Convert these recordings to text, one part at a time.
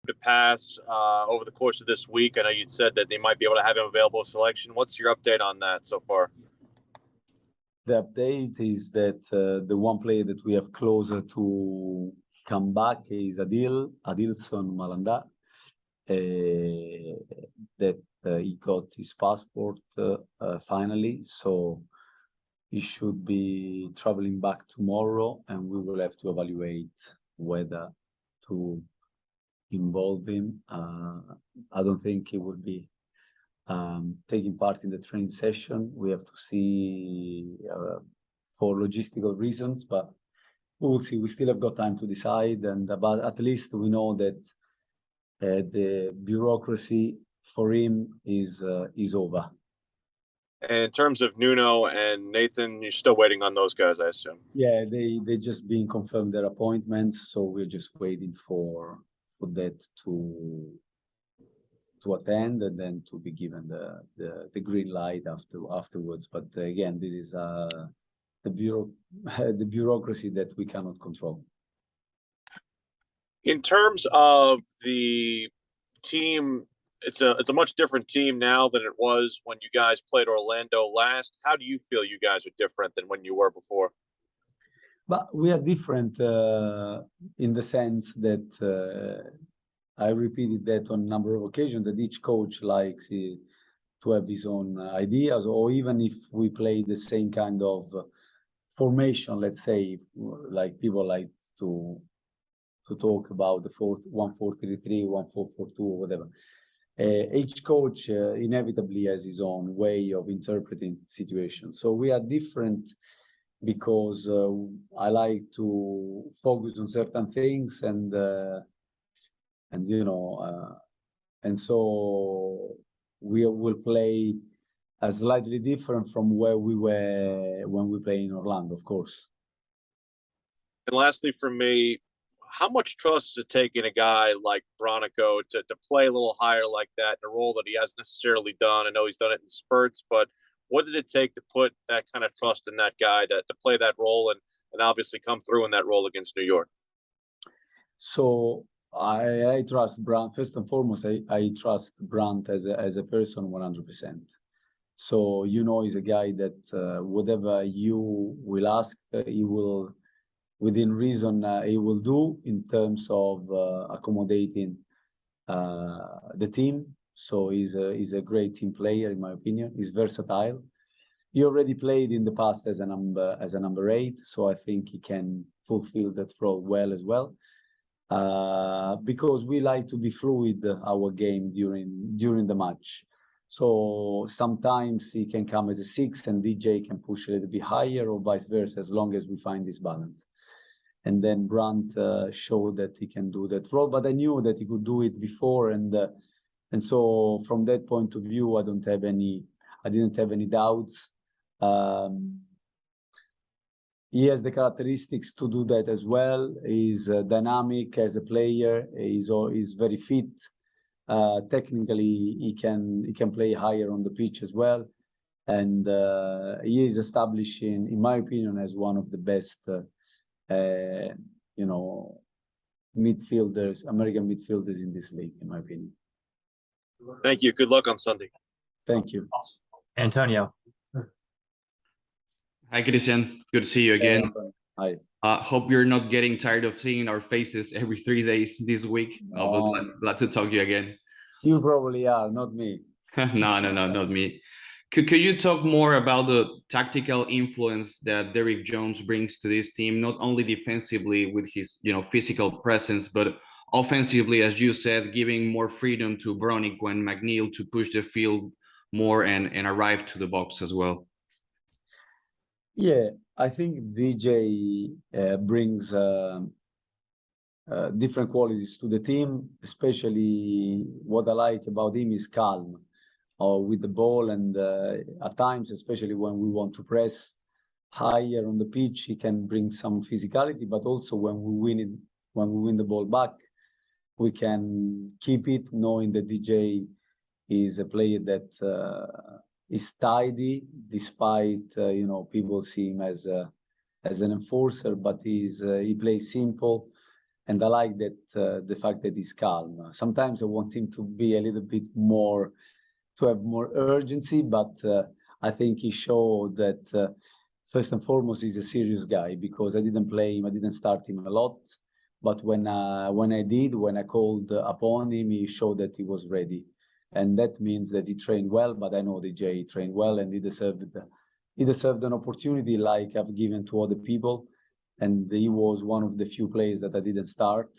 to pass over the course of this week? I know you'd said that they might be able to have him available selection. What's your update on that so far? The update is that the one player that we have closer to come back is Adilson Malanda, that he got his passport finally, so he should be traveling back tomorrow, and we will have to evaluate whether to involve him. I don't think he will be taking part in the training session. We have to see for logistical reasons, but we will see. We still have got time to decide, but at least we know that the bureaucracy for him is over. And in terms of Nuno and Nathan, you're still waiting on those guys, I assume. Yeah, they just being confirmed their appointments, so we're just waiting for that to attend and then to be given the green light afterwards. But again, this is the bureaucracy that we cannot control. In terms of the team, it's a much different team now than it was when you guys played Orlando last. How do you feel you guys are different than when you were before? But we are different in the sense that I repeated that on a number of occasions, that each coach likes to have his own ideas, or even if we play the same kind of formation, let's say, like people like to talk about the 1-4-3-3, 1-4-4-2, or whatever. Each coach inevitably has his own way of interpreting situations. So we are different because I like to focus on certain things, and so we will play slightly different from where we were when we play in Orlando, of course. And lastly, for me, how much trust does it take in a guy like Bronico to play a little higher like that in a role that he hasn't necessarily done? I know he's done it in spurts, but what did it take to put that kind of trust in that guy to play that role and obviously come through in that role against New York? So I trust Brandt. First and foremost, I trust Brandt as a person 100%. So he's a guy that whatever you will ask, he will, within reason, he will do in terms of accommodating the team. So he's a great team player, in my opinion. He's versatile. He already played in the past as a number 8, so I think he can fulfill that role well as well. Because we like to be fluid our game during the match. So sometimes he can come as a 6 and DJ can push a little bit higher, or vice versa, as long as we find this balance. And then Brandt showed that he can do that role, but I knew that he could do it before, and so from that point of view, I didn't have any doubts. He has the characteristics to do that as well. He's dynamic as a player. He's very fit. Technically, he can play higher on the pitch as well, and he is establishing, in my opinion, as one of the best, midfielders, American midfielders in this league, in my opinion. Thank you. Good luck on Sunday. Thank you. Antonio. Hi, Christian. Good to see you again. Hi. Hope you're not getting tired of seeing our faces every 3 days this week. No. Glad to talk to you again. You probably are, not me. No, not me. Could you talk more about the tactical influence that Derrick Jones brings to this team, not only defensively with his physical presence, but offensively, as you said, giving more freedom to Bronico and McNeil to push the field more and arrive to the box as well? Yeah, I think DJ brings different qualities to the team. Especially what I like about him is calm with the ball, and at times, especially when we want to press higher on the pitch, he can bring some physicality. But also when we win the ball back, we can keep it, knowing that DJ is a player that is tidy, despite people see him as an enforcer, but he plays simple, and I like that the fact that he's calm. Sometimes I want him to be a little bit more, to have more urgency, but I think he showed that first and foremost he's a serious guy, because I didn't play him, I didn't start him a lot, but when I did, when I called upon him, he showed that he was ready, and that means that he trained well. But I know DJ trained well, and he deserved an opportunity like I've given to other people. And he was one of the few players that I didn't start,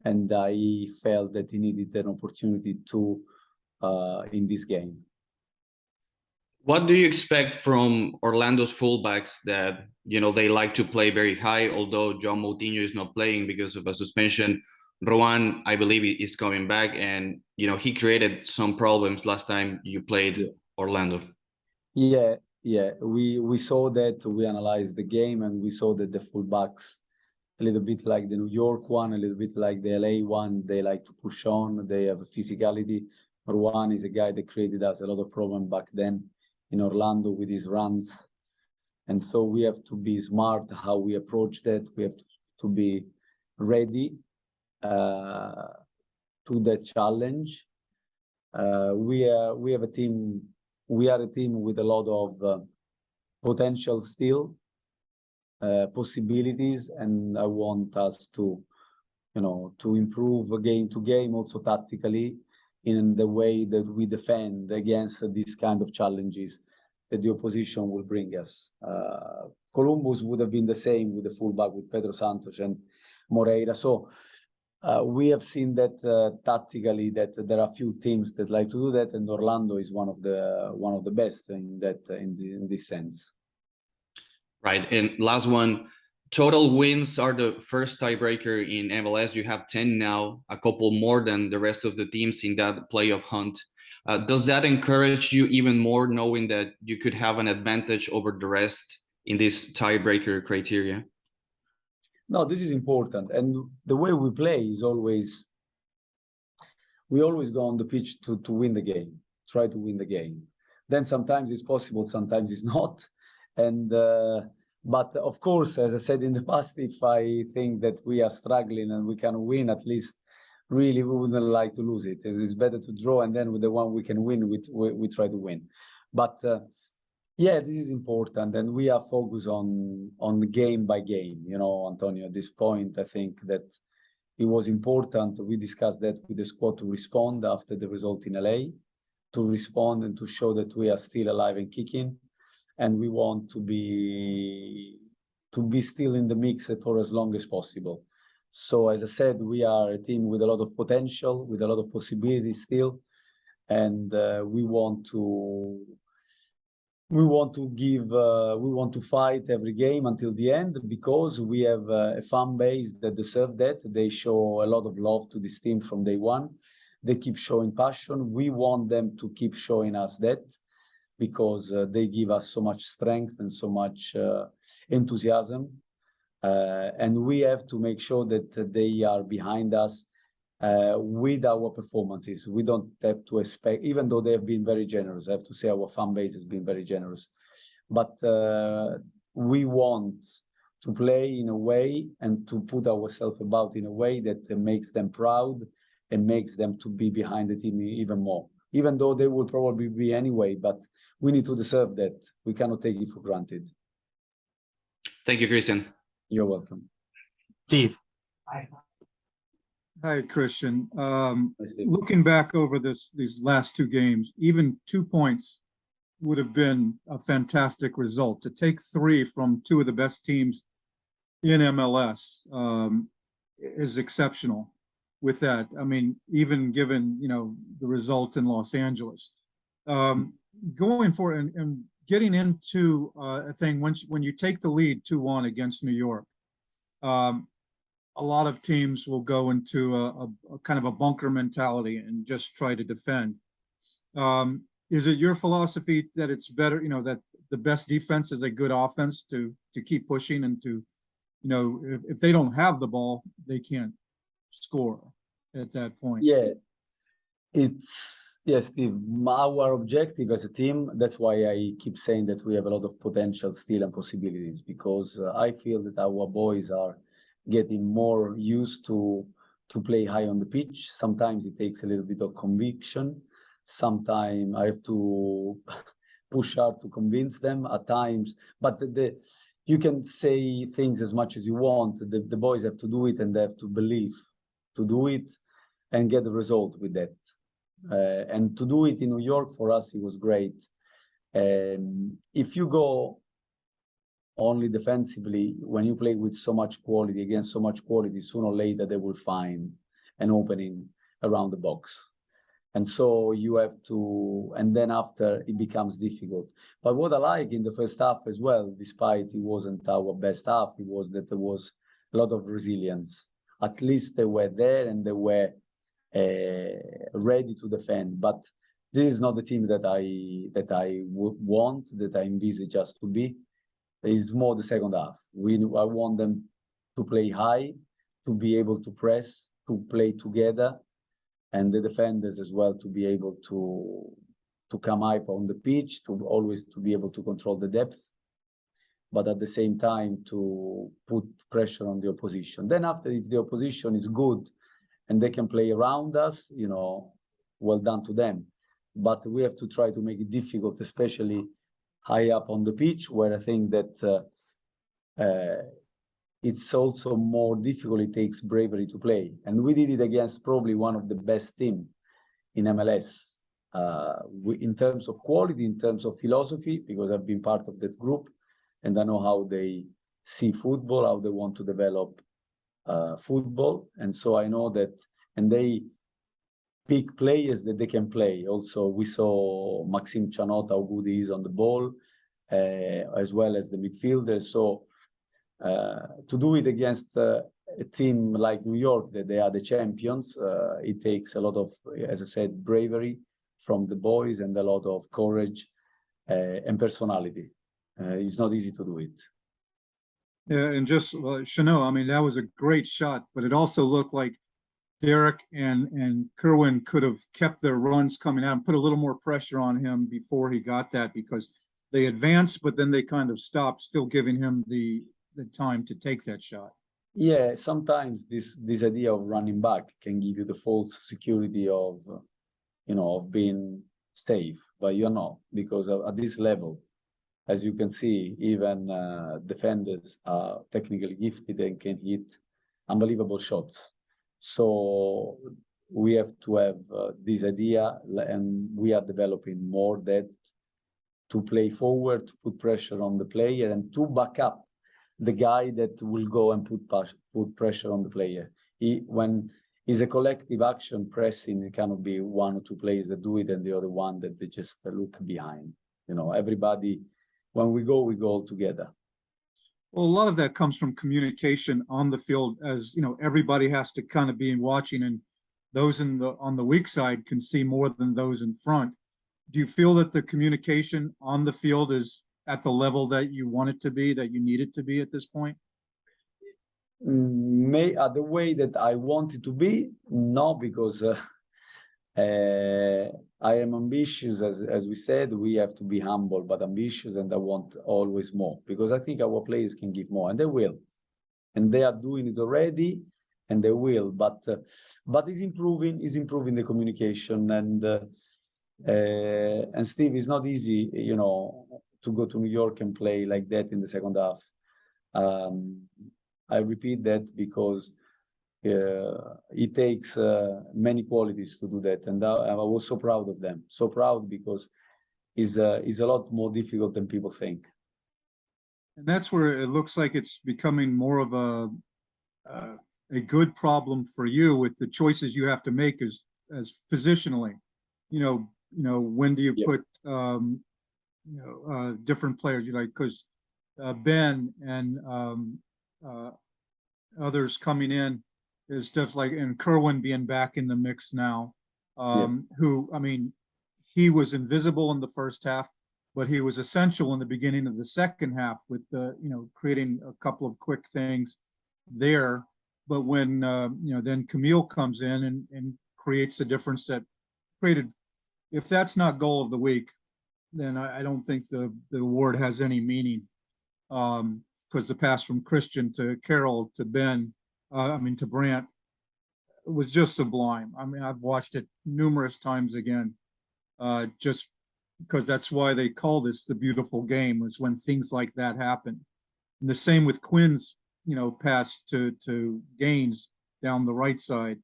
and I felt that he needed an opportunity to in this game. What do you expect from Orlando's fullbacks that, you know, they like to play very high, although John Moutinho is not playing because of a suspension? Rowan, I believe, is coming back, and, you know, he created some problems last time you played Orlando. Yeah, we saw that, we analyzed the game, and we saw that the fullbacks, a little bit like the New York one, a little bit like the LA one, they like to push on, they have a physicality. Rowan is a guy that created us a lot of problem back then in Orlando with his runs. And so we have to be smart how we approach that. We have to be ready to that challenge. We are a team with a lot of potential still, possibilities, and I want us to, you know, to improve game to game, also tactically, in the way that we defend against these kind of challenges that the opposition will bring us. Columbus would have been the same with the fullback, with Pedro Santos and Moreira. So we have seen that tactically, that there are few teams that like to do that, and Orlando is one of the best in that in this sense. Right, and last one. Total wins are the first tiebreaker in MLS. You have 10 now, a couple more than the rest of the teams in that playoff hunt. Does that encourage you even more, knowing that you could have an advantage over the rest in this tiebreaker criteria? No, this is important. And the way we play is always, we always go on the pitch to win the game, try to win the game. Then sometimes it's possible, sometimes it's not. And but of course, as I said in the past, if I think that we are struggling and we can win, at least really we wouldn't like to lose it. It's better to draw, and then with the one we can win, we try to win. But yeah, this is important, and we are focused on game by game. You know, Antonio, at this point, I think that it was important. We discussed that with the squad to respond after the result in LA, to respond and to show that we are still alive and kicking. And we want to be still in the mix for as long as possible. So as I said, we are a team with a lot of potential, with a lot of possibilities still, and we want to fight every game until the end, because we have a fan base that deserve that. They show a lot of love to this team from day one. They keep showing passion. We want them to keep showing us that, because they give us so much strength and so much enthusiasm. And we have to make sure that they are behind us with our performances. We don't have to expect, even though they have been very generous, I have to say our fan base has been very generous. But we want to play in a way and to put ourselves about in a way that makes them proud and makes them to be behind the team even more. Even though they will probably be anyway, but we need to deserve that. We cannot take it for granted. Thank you, Christian. You're welcome. Steve. Hi, Christian. Nice, Steve. Looking back over these last two games, even 2 points would have been a fantastic result. To take 3 from two of the best teams in MLS is exceptional. With that, I mean, even given, you know, the result in Los Angeles, going for it and getting into a thing when you take the lead 2-1 against New York, a lot of teams will go into a kind of a bunker mentality and just try to defend. Is it your philosophy that it's better, you know, that the best defense is a good offense to keep pushing and to, you know, if they don't have the ball, they can't score at that point? Yeah, yes, Steve. Our objective as a team, that's why I keep saying that we have a lot of potential still and possibilities, because I feel that our boys are getting more used to play high on the pitch. Sometimes it takes a little bit of conviction. Sometimes I have to push hard to convince them at times. But you can say things as much as you want. The boys have to do it, and they have to believe to do it and get the result with that. And to do it in New York, for us, it was great. If you go only defensively, when you play with so much quality, against so much quality, sooner or later they will find an opening around the box. And so you have to, and then after it becomes difficult. But what I like in the first half as well, despite it wasn't our best half, it was that there was a lot of resilience. At least they were there and they were ready to defend. But this is not the team that I want, that I envisage us to be. It's more the second half. I want them to play high, to be able to press, to play together, and the defenders as well to be able to come up on the pitch, to always to be able to control the depth, but at the same time to put pressure on the opposition. Then after, if the opposition is good and they can play around us, you know, well done to them. But we have to try to make it difficult, especially high up on the pitch, where I think that it's also more difficult. It takes bravery to play. And we did it against probably one of the best teams in MLS. In terms of quality, in terms of philosophy, because I've been part of that group, and I know how they see football, how they want to develop football. And so I know that, and they pick players that they can play. Also, we saw Maxime Chanot, how good he is on the ball, as well as the midfielders. So to do it against a team like New York, that they are the champions, it takes a lot of, as I said, bravery from the boys and a lot of courage and personality. It's not easy to do it. Yeah, and just Chanot, I mean, that was a great shot, but it also looked like Derek and Kerwin could have kept their runs coming out and put a little more pressure on him before he got that, because they advanced, but then they kind of stopped, still giving him the time to take that shot. Yeah, sometimes this idea of running back can give you the false security of, you know, of being safe, but you're not, because at this level, as you can see, even defenders are technically gifted and can hit unbelievable shots. So we have to have this idea, and we are developing more that to play forward, to put pressure on the player, and to back up the guy that will go and put pressure on the player. When it's a collective action pressing, it cannot be one or two players that do it and the other one that they just look behind. You know, everybody, when we go all together. Well, a lot of that comes from communication on the field, as you know, everybody has to kind of be watching, and those on the weak side can see more than those in front. Do you feel that the communication on the field is at the level that you want it to be, that you need it to be at this point? The way that I want it to be, no, because I am ambitious, as we said. We have to be humble but ambitious, and I want always more, because I think our players can give more, and they will, and they are doing it already, and they will. But it's improving the communication, and Steve, it's not easy, you know, to go to New York and play like that in the second half. I repeat that because it takes many qualities to do that, and I was so proud of them. So proud, because it's a lot more difficult than people think. And that's where it looks like it's becoming more of a good problem for you, with the choices you have to make as positionally. You know, when do you put different players? You like, because Ben and others coming in is stuff like, and Kerwin being back in the mix now, who, I mean, he was invisible in the first half, but he was essential in the beginning of the second half with the, you know, creating a couple of quick things there. But when, you know, then Camille comes in and creates the difference that created, if that's not goal of the week, then I don't think the award has any meaning. Because the pass from Christian to Carroll to Ben to Brandt, was just sublime. I mean, I've watched it numerous times again, just because that's why they call this the beautiful game, was when things like that happen. And the same with Quinn's, pass to Gaines down the right side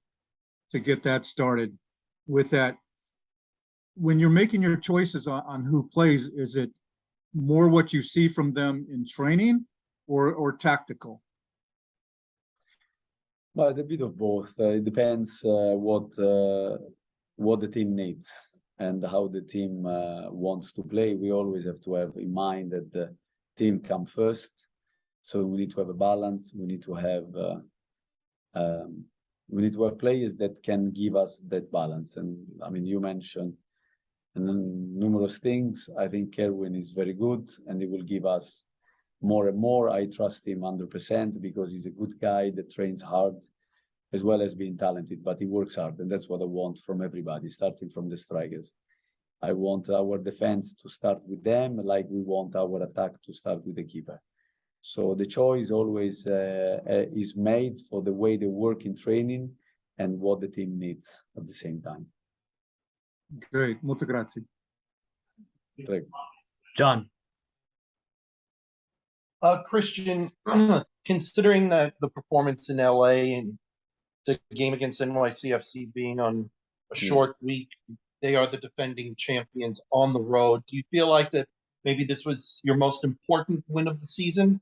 to get that started. With that, when you're making your choices on who plays, is it more what you see from them in training or tactical? Well, a bit of both. It depends what the team needs and how the team wants to play. We always have to have in mind that the team come first. So we need to have a balance. We need to have players that can give us that balance. And I mean, you mentioned numerous things. I think Kerwin is very good, and he will give us more and more. I trust him 100% because he's a good guy that trains hard, as well as being talented, but he works hard, and that's what I want from everybody, starting from the strikers. I want our defense to start with them, like we want our attack to start with the keeper. So the choice always is made for the way they work in training and what the team needs at the same time. Great, molto grazie. Prego. John. Christian, considering that the performance in LA and the game against NYCFC being on a short week, they are the defending champions on the road. Do you feel like that maybe this was your most important win of the season?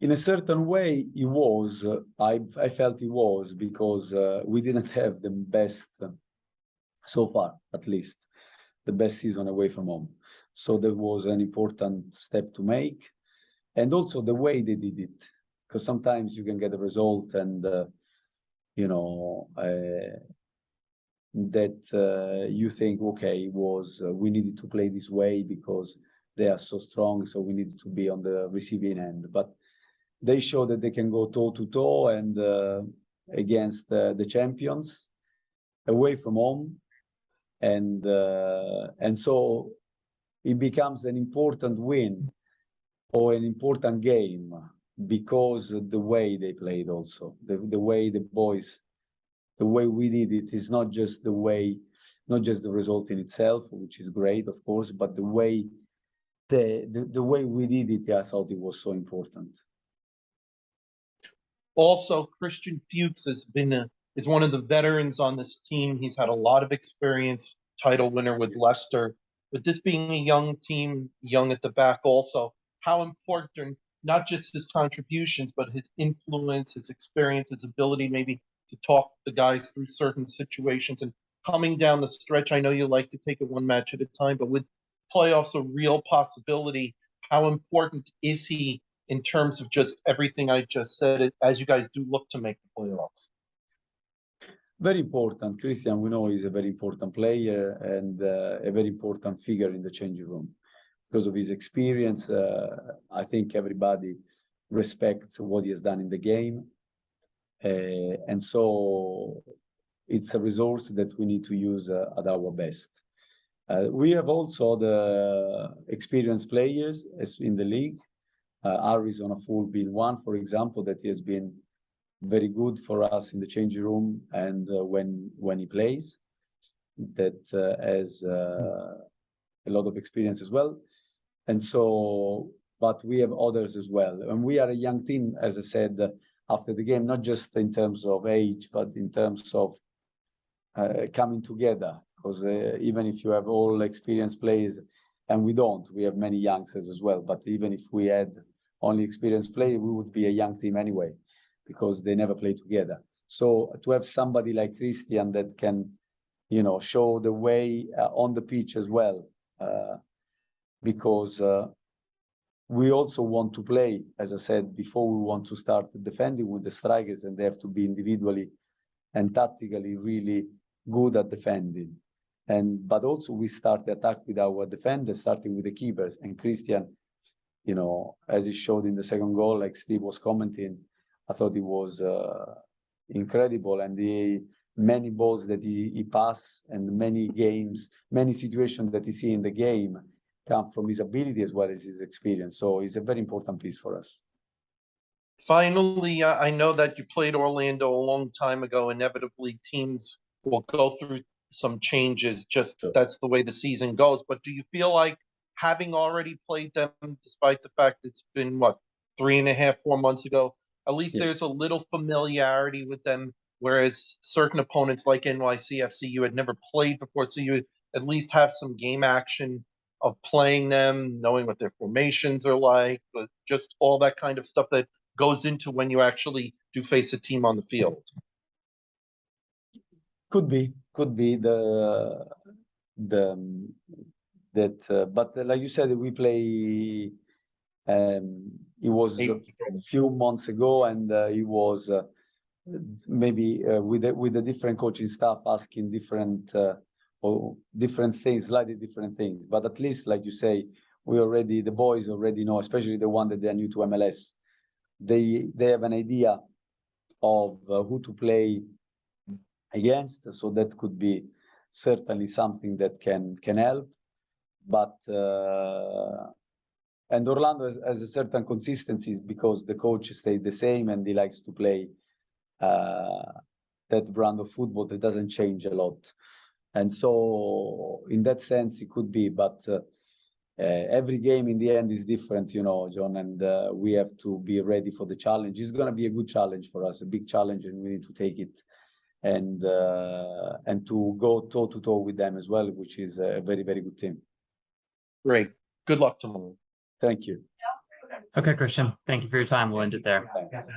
In a certain way, it was. I felt it was because we didn't have the best, so far at least, the best season away from home. So that was an important step to make. And also the way they did it, because sometimes you can get a result and, that you think, okay, we needed to play this way because they are so strong, so we needed to be on the receiving end. But they show that they can go toe to toe and against the champions away from home, and so it becomes an important win or an important game because the way they played, also the way the boys, the way we did it is not just the result in itself, which is great, of course, but the way we did it, I thought it was so important. Also, Christian Fuchs is one of the veterans on this team. He's had a lot of experience, title winner with Leicester. But this being a young team, young at the back also, how important, not just his contributions, but his influence, his experience, his ability maybe to talk the guys through certain situations. And coming down the stretch, I know you like to take it one match at a time, but with playoffs a real possibility, how important is he in terms of just everything I just said, as you guys do look to make the playoffs? Very important. Christian, we know he's a very important player and a very important figure in the changing room. Because of his experience, I think everybody respects what he has done in the game. And so it's a resource that we need to use at our best. We have also the experienced players in the league. Harris on a full being one, for example, that he has been very good for us in the changing room and when he plays, that has a lot of experience as well. And so, but we have others as well. And we are a young team, as I said, after the game, not just in terms of age, but in terms of coming together. Because even if you have all experienced players, and we have many youngsters as well, but even if we had only experienced players, we would be a young team anyway, because they never play together. So to have somebody like Christian that can, show the way on the pitch as well, because we also want to play, as I said before, we want to start defending with the strikers, and they have to be individually and tactically really good at defending. But also we start the attack with our defenders, starting with the keepers. And Christian, as he showed in the second goal, like Steve was commenting, I thought it was incredible. And the many balls that he passed and many games, many situations that he see in the game come from his ability as well as his experience. So he's a very important piece for us. Finally, I know that you played Orlando a long time ago. Inevitably, teams will go through some changes. Just Sure. that's the way the season goes. But do you feel like having already played them, despite the fact it's been what 3.5, 4 months ago, at least Yeah. there's a little familiarity with them, whereas certain opponents like NYCFC you had never played before, so you would at least have some game action of playing them, knowing what their formations are like, but just all that kind of stuff that goes into when you actually do face a team on the field. Could be but like you said, we play. It was a few months ago, and it was maybe with a different coaching staff asking different or different things, slightly different things. But at least, like you say, the boys already know, especially the one that they are new to MLS. They have an idea of who to play against, so that could be certainly something that can help. But and Orlando has a certain consistency because the coach stayed the same and he likes to play that brand of football that doesn't change a lot. And so in that sense it could be, but every game in the end is different, you know, John, and we have to be ready for the challenge. It's going to be a good challenge for us, a big challenge, and we need to take it and to go toe to toe with them as well, which is a very, very good team. Great. Good luck tomorrow. Thank you. Okay, Christian, thank you for your time. We'll end it there. Thanks.